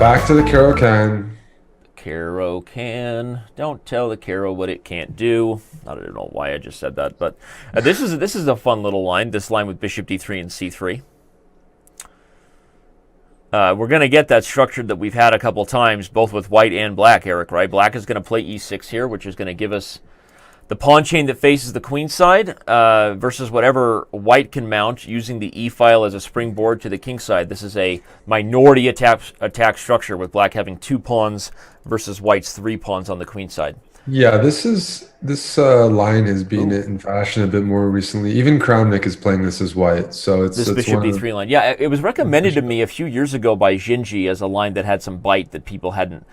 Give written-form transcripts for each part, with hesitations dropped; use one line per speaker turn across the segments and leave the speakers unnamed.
Back to the caro-kann.
Caro-kann. Don't tell the caro what it can't do. I don't know why I just said that, but this is a fun little line. This line with bishop d3 and c3. We're going to get that structure that we've had a couple times, both with white and black, Eric, right? Black is going to play e6 here, which is going to give us the pawn chain that faces the queen side versus whatever white can mount using the e-file as a springboard to the king side. This is a minority attack structure with black having 2 pawns versus white's 3 pawns on the queen side.
Yeah, this line has been in fashion a bit more recently. Even Kramnik is playing this as white, so it's
bishop d3 line. Yeah, it was recommended to me a few years ago by 𝙬𝙬𝙬𝙬 as a line that had some bite that people hadn't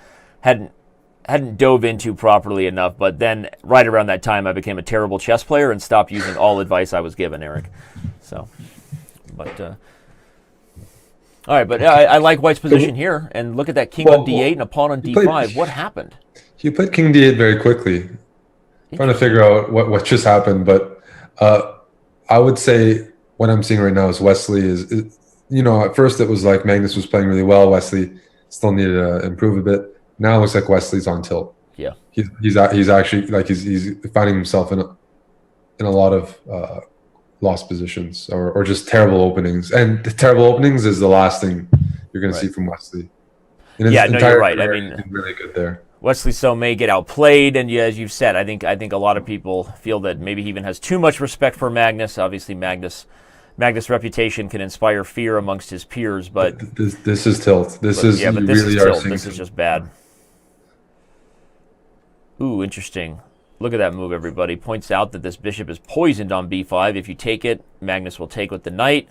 dove into properly enough. But then right around that time, I became a terrible chess player and stopped using all advice I was given, Eric. So, but all right, but I like white's position here, and look at that king on d8 and a pawn on d5. What happened?
He played king d8 very quickly. Trying to figure out what just happened, but I would say what I'm seeing right now is Wesley is at first it was like Magnus was playing really well. Wesley still needed to improve a bit. Now it looks like Wesley's on tilt.
Yeah,
he's actually like he's finding himself in a lot of lost positions or just terrible openings. And the terrible openings is the last thing you're going to see from Wesley.
Yeah, no, you're right. I mean,
he's really good there.
Wesley So may get outplayed, and yeah, as you've said, I think a lot of people feel that maybe he even has too much respect for Magnus. Obviously, Magnus' reputation can inspire fear amongst his peers, but
this is tilt. This is
just bad. Ooh, interesting. Look at that move, everybody. Points out that this bishop is poisoned on b5. If you take it, Magnus will take with the knight,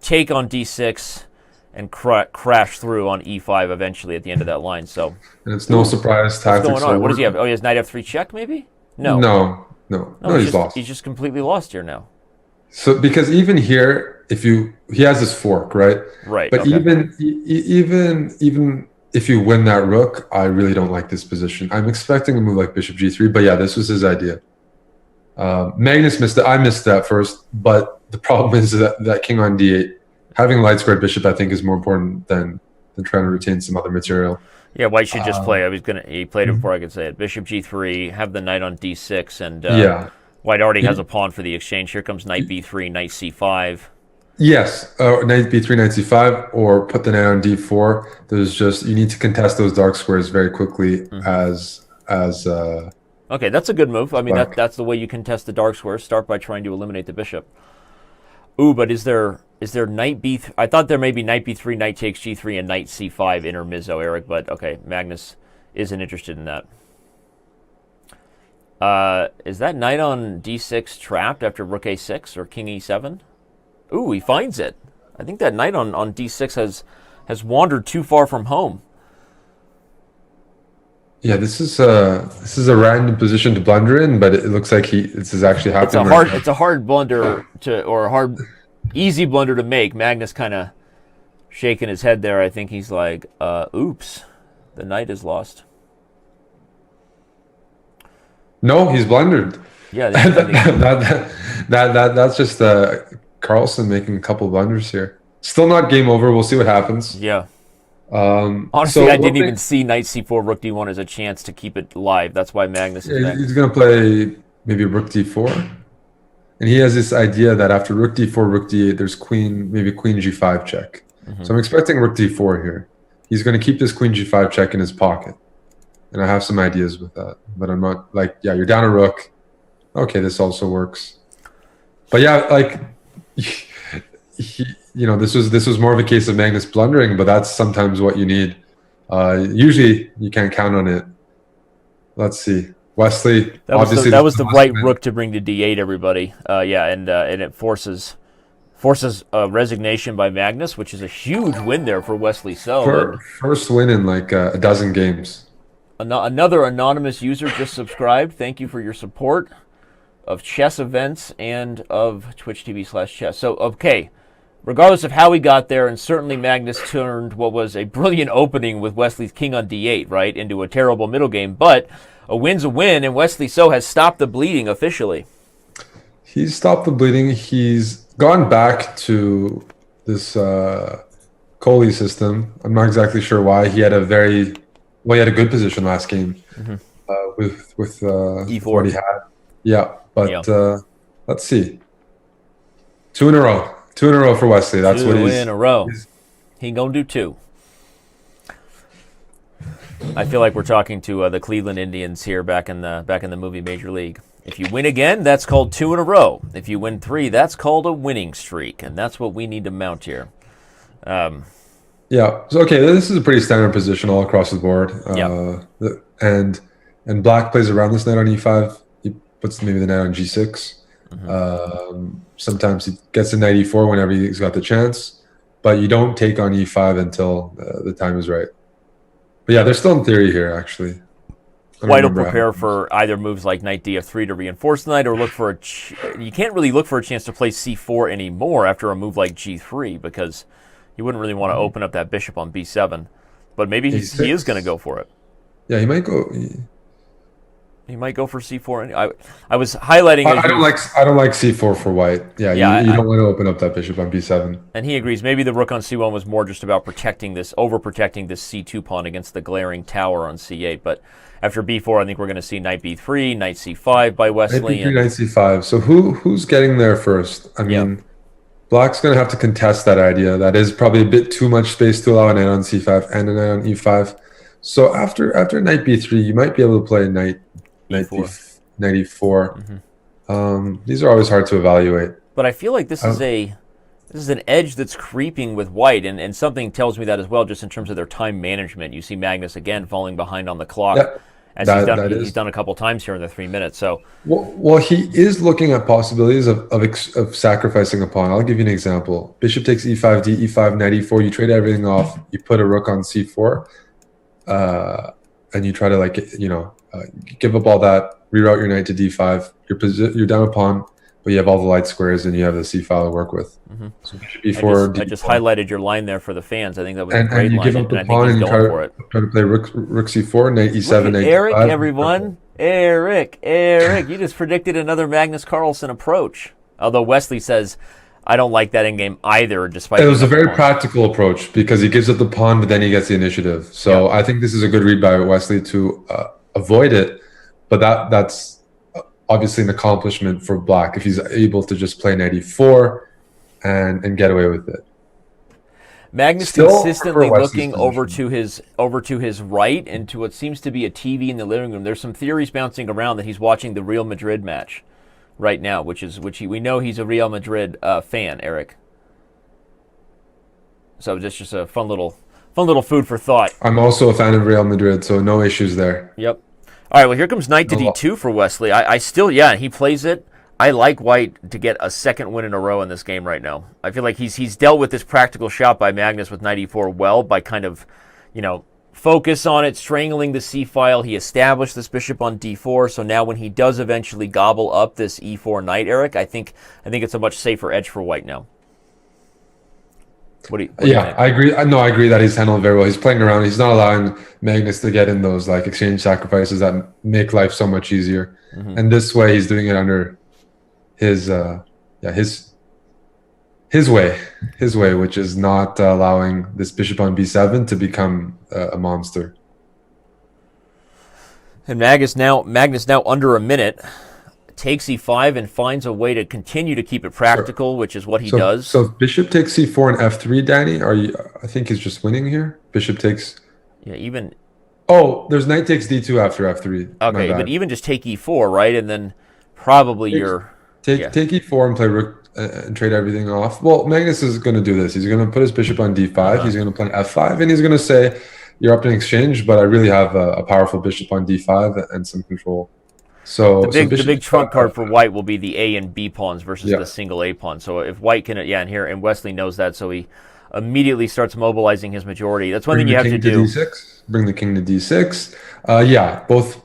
take on d6, and crash through on e5 eventually at the end of that line. So,
and it's no surprise tactics.
What's going on? What does he have? Oh, he has knight f3 check, maybe?
No, he's lost.
He's just completely lost here now.
So because even here, he has this fork, right?
Right.
But
okay.
even if you win that rook, I really don't like this position. I'm expecting a move like bishop g3, but yeah, this was his idea. Magnus missed it. I missed that first, but the problem is that king on d8. Having a light squared bishop, I think, is more important than trying to retain some other material.
Yeah, white should just play. He played it before I could say it. Bishop g3, have the knight on d6, and white already has a pawn for the exchange. Here comes knight b3, knight c5.
Yes, knight b3, knight c5, or put the knight on d4. You need to contest those dark squares very quickly as
okay, that's a good move. I mean, that's the way you contest the dark squares. Start by trying to eliminate the bishop. Ooh, but is there knight b3? I thought there may be knight b3, knight takes g3, and knight c5 intermezzo, Eric. But okay, Magnus isn't interested in that. Is that knight on d6 trapped after rook a6 or king e7? Ooh, he finds it. I think that knight on d6 has wandered too far from home.
Yeah, this is a random position to blunder in, but it looks like this is actually happening.
It's a hard blunder easy blunder to make. Magnus kind of shaking his head there. I think he's like, oops, the knight is lost.
No, he's blundered.
Yeah,
that's just Carlsen making a couple blunders here. Still not game over. We'll see what happens.
Yeah. Honestly, I didn't even see knight c4, rook d1 as a chance to keep it live. That's why Magnus is next.
He's going to play maybe rook d4. And he has this idea that after rook d4, rook d8, there's maybe queen g5 check. So I'm expecting rook d4 here. He's going to keep this queen g5 check in his pocket. And I have some ideas with that. But I'm not like, yeah, you're down a rook. Okay, this also works. But yeah, like... this was more of a case of Magnus blundering, but that's sometimes what you need. Usually, you can't count on it. Let's see, Wesley.
That was the right rook to bring to d8. Everybody, and it forces resignation by Magnus, which is a huge win there for Wesley So.
First win in like a dozen games.
Another anonymous user just subscribed. Thank you for your support of chess events and of Twitch TV/chess. So okay. Regardless of how he got there, and certainly Magnus turned what was a brilliant opening with Wesley's king on d8, right, into a terrible middle game. But a win's a win, and Wesley So has stopped the bleeding officially.
He's stopped the bleeding. He's gone back to this Coley system. I'm not exactly sure why. He had a good position last game with
E4.
what he had. Yeah, but
Yeah.
let's see. 2 in a row. 2 in a row for Wesley. That's what he's...
2 in a row. He gonna do 2. I feel like we're talking to the Cleveland Indians here back in the movie Major League. If you win again, that's called 2 in a row. If you win 3, that's called a winning streak, and that's what we need to mount here.
Yeah. So okay, this is a pretty standard position all across the board. And Black plays around this knight on e5. He puts maybe the knight on g6. Sometimes he gets a knight e4 whenever he's got the chance, but you don't take on e5 until the time is right. But yeah, they're still in theory here, actually.
White will prepare for either moves like knight df3 to reinforce the knight, or look for you can't really look for a chance to play c4 anymore after a move like g3, because you wouldn't really want to open up that bishop on b7. But maybe he is going to go for it.
Yeah, he might go.
He might go for c4. I was highlighting.
I don't like c4 for white. Yeah, you don't want to open up that bishop on b7.
And he agrees. Maybe the rook on c1 was more just about protecting this, overprotecting this c2 pawn against the glaring tower on c8. But after b4, I think we're going to see knight b3, knight c5 by Wesley.
Knight b3, knight c5. So who's getting there first? I mean, Black's going to have to contest that idea. That is probably a bit too much space to allow a knight on c5 and a knight on e5. So after knight b3, you might be able to play knight e4. These are always hard to evaluate.
But I feel like this is an edge that's creeping with white, and something tells me that as well, just in terms of their time management. You see Magnus again falling behind on the clock, as he's done a couple times here in the 3 minutes. So
well, he is looking at possibilities of sacrificing a pawn. I'll give you an example. Bishop takes e5, d e5, knight e4. You trade everything off. You put a rook on c4, and you try to give up all that, reroute your knight to d5. You're down a pawn, but you have all the light squares and you have the c file to work with. So bishop e4.
I just highlighted your line there for the fans. I think that was a great
you
line,
give up the pawn and you try to play rook c4, knight e7, knight
Eric,
d5.
everyone. Eric, you just predicted another Magnus Carlsen approach. Although Wesley says, I don't like that in game either, despite...
It was a very practical approach because he gives up the pawn, but then he gets the initiative. So I think this is a good read by Wesley to avoid it, but that's obviously an accomplishment for Black if he's able to just play knight e4 and get away with it.
Magnus consistently looking over to his right and to what seems to be a TV in the living room. There's some theories bouncing around that he's watching the Real Madrid match right now, we know he's a Real Madrid fan, Eric. So just a fun little food for thought.
I'm also a fan of Real Madrid, so no issues there.
Yep. All right, well, here comes knight to d2 for Wesley. I still, he plays it. I like white to get a second win in a row in this game right now. I feel like he's dealt with this practical shot by Magnus with knight e4 well, by kind of, focus on it, strangling the c file. He established this bishop on d4, so now when he does eventually gobble up this e4 knight, Eric, I think it's a much safer edge for white now. What do you think?
I agree. I agree that he's handled very well. He's playing around. He's not allowing Magnus to get in those exchange sacrifices that make life so much easier. And this way, he's doing it under his way, which is not allowing this bishop on b7 to become a monster.
And Magnus now under a minute. Takes e5 and finds a way to continue to keep it practical, which is what he does.
So if bishop takes c4 and f3, Danny, I think he's just winning here. Bishop takes...
Yeah, even...
Oh, there's knight takes d2 after f3.
Okay, but even just take e4, right? And then probably
Take e4 and play rook and trade everything off. Well, Magnus is going to do this. He's going to put his bishop on d5. He's going to play f5, and he's going to say, you're up in exchange, but I really have a powerful bishop on d5 and some control. So
the big trump card for white will be the A and B pawns versus the single A pawn. So if white can, and Wesley knows that, so he immediately starts mobilizing his majority. That's one thing you have to do.
Bring the king to d6.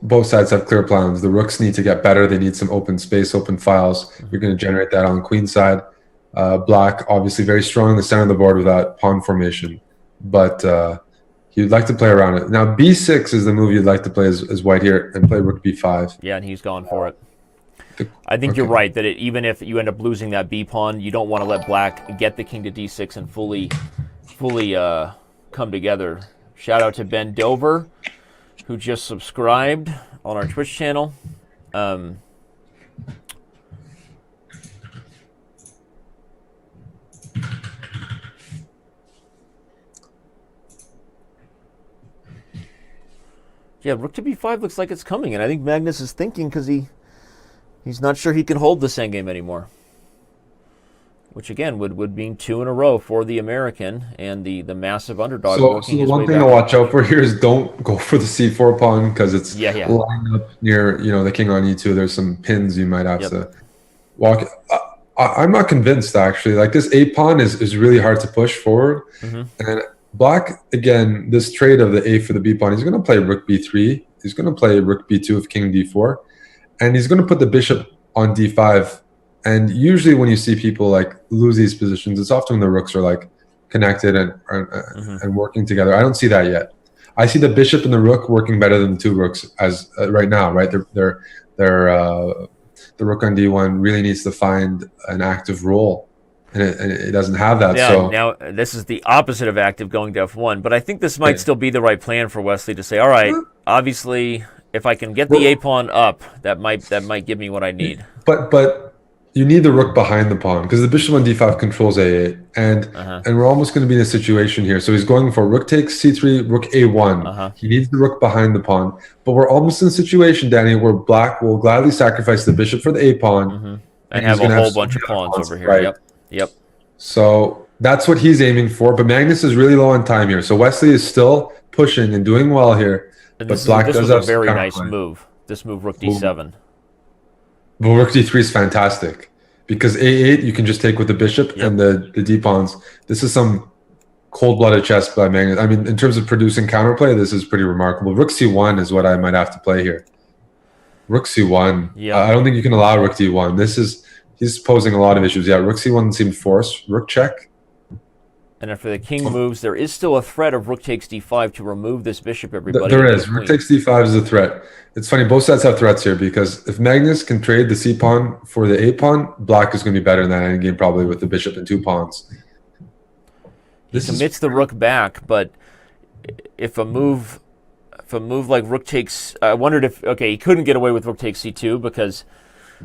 Both sides have clear plans. The rooks need to get better. They need some open space, open files. You're going to generate that on queen side. Black obviously very strong in the center of the board with that pawn formation, but you'd like to play around it. Now, b6 is the move you'd like to play as white here and play rook b5.
Yeah, and he's gone for it. I think you're right, that even if you end up losing that b pawn, you don't want to let black get the king to d6 and fully fully come together. Shout out to Ben Dover, who just subscribed on our Twitch channel. Yeah, rook to b5 looks like it's coming, and I think Magnus is thinking because he's not sure he can hold this endgame anymore. Which, again, would mean 2 in a row for the American and the massive underdog.
So the one thing to watch out for here is don't go for the c4 pawn because it's lined up near, the king on e2. There's some pins you might have to walk. I'm not convinced, actually. Like, this a pawn is really hard to push forward. And Black, again, this trade of the a for the b pawn, he's going to play rook b3. He's going to play rook b2 with king d4. And he's going to put the bishop on d5. And usually when you see people like lose these positions, it's often when the rooks are like connected and working together. I don't see that yet. I see the bishop and the rook working better than the two rooks as right now, right? The rook on d1 really needs to find an active role. And it doesn't have that.
Yeah,
so
now this is the opposite of active going to f1. But I think this might still be the right plan for Wesley to say, all right, obviously, if I can get the a pawn up, that might give me what I need.
But you need the rook behind the pawn because the bishop on d5 controls a8, and we're almost going to be in a situation here. So he's going for rook takes c3, rook a1. He needs the rook behind the pawn, but we're almost in a situation, Danny, where Black will gladly sacrifice the bishop for the a pawn
and have a whole bunch of pawns over here.
Right?
Yep.
So that's what he's aiming for. But Magnus is really low on time here, so Wesley is still pushing and doing well here.
And
but Black
this
does
was
have
a very nice move. This move, rook d7.
Well, rook d3 is fantastic because a8 you can just take with the bishop and the d pawns. This is some cold-blooded chess by Magnus. I mean, in terms of producing counterplay, this is pretty remarkable. Rook c1 is what I might have to play here. Rook c1. I don't think you can allow rook d1. He's posing a lot of issues. Yeah, rook c1 seemed forced. Rook check.
And after the king moves, there is still a threat of rook takes d5 to remove this bishop, everybody.
There is. Rook takes d5 is a threat. It's funny, both sides have threats here because if Magnus can trade the c pawn for the a pawn, Black is going to be better in that endgame probably with the bishop and 2 pawns.
He commits the rook back, but if a move like rook takes... I wondered if... Okay, he couldn't get away with rook takes c2 because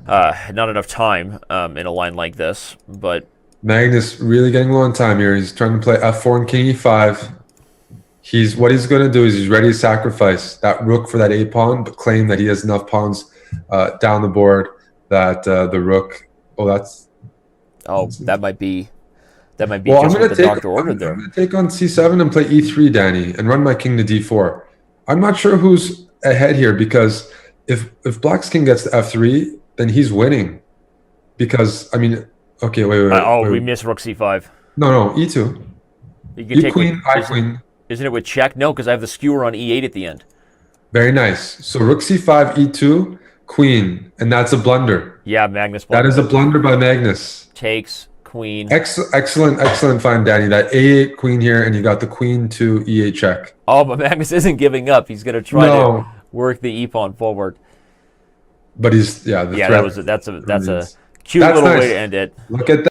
not enough time in a line like this, but...
Magnus really getting low on time here. He's trying to play f4 and king e5. What he's going to do is he's ready to sacrifice that rook for that a pawn, but claim that he has enough pawns down the board that the rook.
That might be just what the doctor ordered there.
I'm going to take on c7 and play e3, Danny, and run my king to d4. I'm not sure who's ahead here because if Black's king gets to f3, then he's winning. Because I mean. Okay, wait.
We missed rook c5.
No, e2.
You can take
queen, I queen.
Isn't it with check? No, because I have the skewer on e8 at the end.
Very nice. So rook c5, e2, queen, and that's a blunder.
Yeah, Magnus.
That is a blunder by Magnus.
Takes queen.
Excellent find, Danny. That a8 queen here, and you got the queen to e8 check.
Oh, but Magnus isn't giving up. He's going to try to work the e pawn forward.
But he's that's a cute
little way to end it.
Look at that.